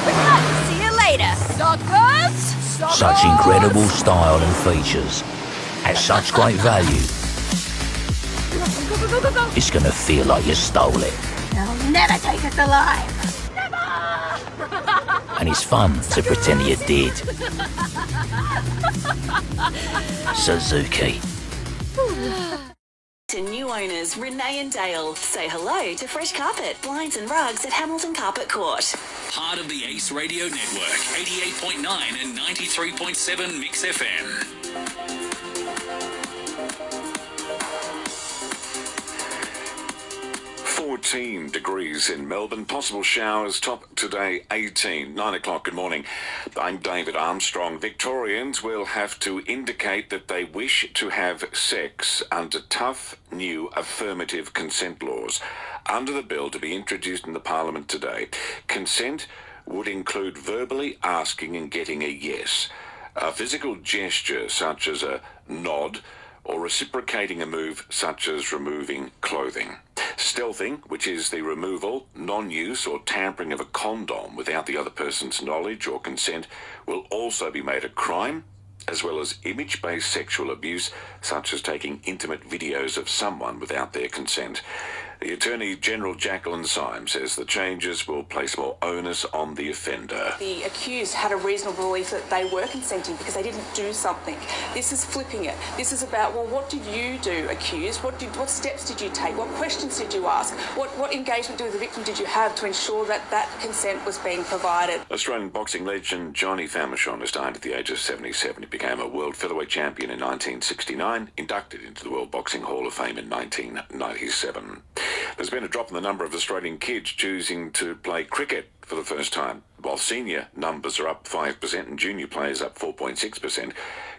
Quick clap. See you later, suckers. Such incredible style and features at such great value. Go. It's gonna feel like you stole it. They'll never take us alive. Never. And it's fun to pretend you did. Suzuki. To new owners Renee and Dale, say hello to Fresh Carpet, Blinds and Rugs at Hamilton Carpet Court. Part of the Ace Radio Network, 88.9 and 93.7 Mix FM. 14 degrees in Melbourne. Possible showers, top today 18. 9 o'clock, good morning. I'm David Armstrong. Victorians will have to indicate that they wish to have sex under tough new affirmative consent laws. Under the bill to be introduced in the Parliament today, consent would include verbally asking and getting a yes. A physical gesture such as a nod or reciprocating a move such as removing clothing. Stealthing, which is the removal, non-use or tampering of a condom without the other person's knowledge or consent, will also be made a crime, as well as image-based sexual abuse, such as taking intimate videos of someone without their consent. The Attorney General Jacqueline Symes says the changes will place more onus on the offender. The accused had a reasonable belief that they were consenting because they didn't do something. This is flipping it. This is about, well, what did you do, accused? What steps did you take? What questions did you ask? What engagement with the victim did you have to ensure that that consent was being provided? Australian boxing legend Johnny Famechon has died at the age of 77. He became a world featherweight champion in 1969, inducted into the World Boxing Hall of Fame in 1997. There's been a drop in the number of Australian kids choosing to play cricket for the first time. While senior numbers are up 5% and junior players up 4.6%,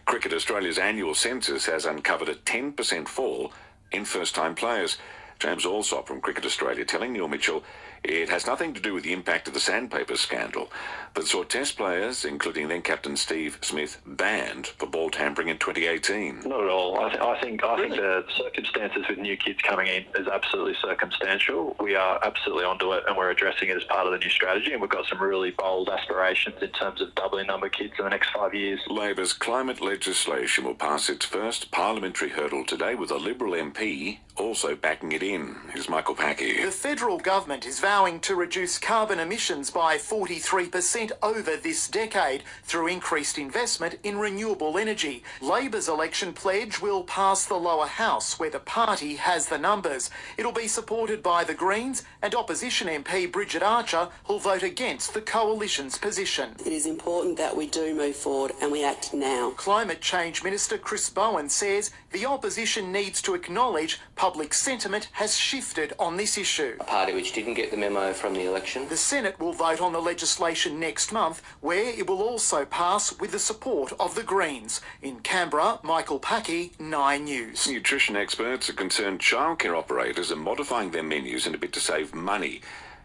Cricket Australia's annual census has uncovered a 10% fall in first-time players. James Allsop from Cricket Australia telling Neil Mitchell it has nothing to do with the impact of the sandpaper scandal that saw Test players, including then captain Steve Smith, banned for ball tampering in 2018. Not at all. I think the circumstances with new kids coming in is absolutely circumstantial. We are absolutely onto it, and we're addressing it as part of the new strategy, and we've got some really bold aspirations in terms of doubling the number of kids in the next 5 years. Labor's climate legislation will pass its first parliamentary hurdle today, with a Liberal MP also backing it in. Here's Michael Packy. The federal government is vowing to reduce carbon emissions by 43% over this decade through increased investment in renewable energy. Labor's election pledge will pass the lower house, where the party has the numbers. It'll be supported by the Greens and opposition MP Bridget Archer, who'll vote against the coalition's position. It is important that we do move forward and we act now. Climate Change Minister Chris Bowen says the opposition needs to acknowledge public sentiment has shifted on this issue. A party which didn't get the memo from the election. The Senate will vote on the legislation next month, where it will also pass with the support of the Greens. In Canberra, Michael Packy, 9 News. Nutrition experts are concerned childcare operators are modifying their menus in a bid to save money,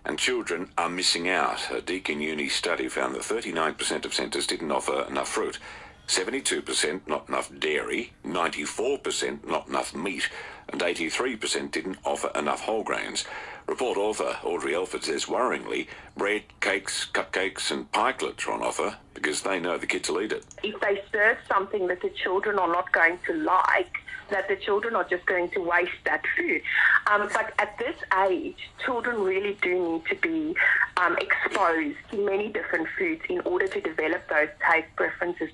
and children are missing out. A Deakin Uni study found that 39% of centres didn't offer enough fruit, 72% not enough dairy, 94% not enough meat, and 83% didn't offer enough whole grains. Report author Audrey Elford says worryingly, bread, cakes, cupcakes and pikelets are on offer because they know the kids will eat it. If they serve something that the children are not going to like, that the children are just going to waste that food. But at this age, children really do need to be exposed to many different foods in order to develop those taste preferences.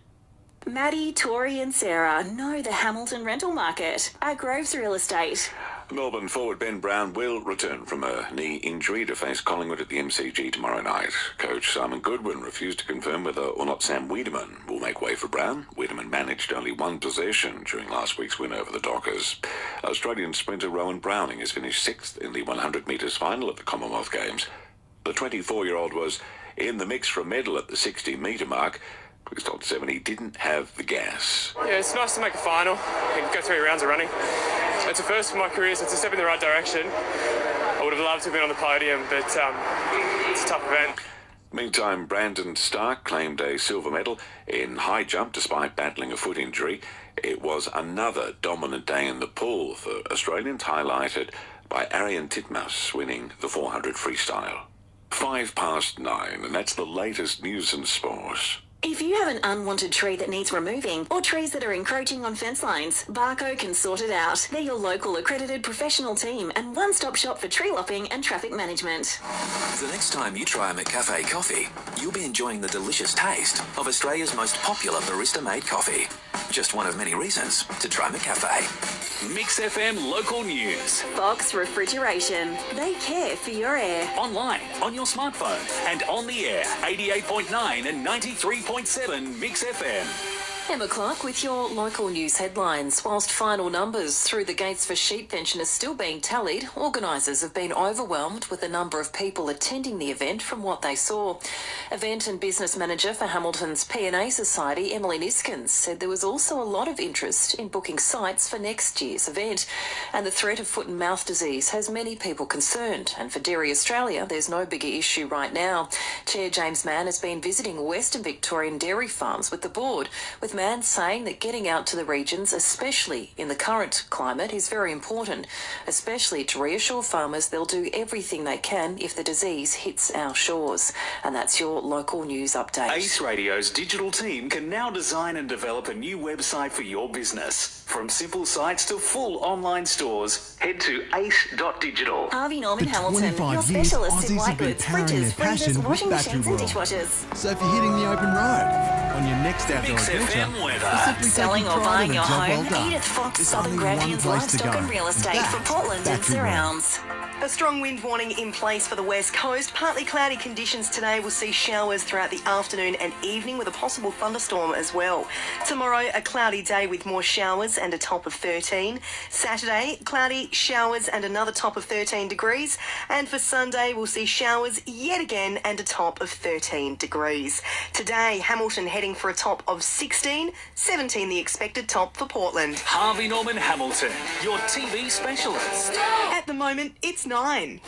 Maddie, Tori and Sarah know the Hamilton rental market at Groves Real Estate. Melbourne forward Ben Brown will return from a knee injury to face Collingwood at the MCG tomorrow night. Coach Simon Goodwin refused to confirm whether or not Sam Wiedemann will make way for Brown. Wiedemann managed only one possession during last week's win over the Dockers. Australian sprinter Rowan Browning has finished 6th in the 100 metres final at the Commonwealth Games. The 24-year-old was in the mix for a medal at the 60-metre mark. He's told 7 he didn't have the gas. Yeah, it's nice to make a final and go 3 rounds of running. It's a first for my career, so it's a step in the right direction. I would have loved to have been on the podium, but it's a tough event. Meantime, Brandon Stark claimed a silver medal in high jump despite battling a foot injury. It was another dominant day in the pool for Australians, highlighted by Arian Titmus winning the 400 freestyle. 9:05, and that's the latest news and sport. If you have an unwanted tree that needs removing or trees that are encroaching on fence lines, Barco can sort it out. They're your local accredited professional team and one-stop shop for tree lopping and traffic management. The next time you try a McCafe coffee, you'll be enjoying the delicious taste of Australia's most popular barista-made coffee. Just one of many reasons to try McCafe. Mix FM local news. Fox Refrigeration. They care for your air. Online, on your smartphone, and on the air. 88.9 and 93.7 Mix FM. Emma Clarke with your local news headlines. Whilst final numbers through the gates for sheep pension are still being tallied, organisers have been overwhelmed with the number of people attending the event from what they saw. Event and business manager for Hamilton's P&A Society, Emily Niskins, said there was also a lot of interest in booking sites for next year's event. And the threat of foot and mouth disease has many people concerned. And for Dairy Australia, there's no bigger issue right now. Chair James Mann has been visiting Western Victorian dairy farms with the board, with Mann saying that getting out to the regions, especially in the current climate, is very important, especially to reassure farmers they'll do everything they can if the disease hits our shores. And that's your local news update. Ace Radio's digital team can now design and develop a new website for your business. From simple sites to full online stores, head to ace.digital. Harvey Norman For Hamilton, 25 your years, specialist in Aussies have white been goods, powering fridges, their passion freezers, with washing Battery machines and World. dishwashers. So if you're hitting the open road, on your next outdoor Mix adventure, FM weather. or simply Selling taking or pride buying in a your job well home, done, Edith Fox, there's Southern only one Grampians place to Livestock go. and Real Estate That's for Portland and Battery World. surrounds. A strong wind warning in place for the west coast. Partly cloudy conditions today. We'll see showers throughout the afternoon and evening with a possible thunderstorm as well. Tomorrow, a cloudy day with more showers and a top of 13. Saturday, cloudy, showers and another top of 13 degrees. And for Sunday, we'll see showers yet again and a top of 13 degrees. Today, Hamilton heading for a top of 16, 17 the expected top for Portland. Harvey Norman Hamilton, your TV specialist. At the moment, it's 9.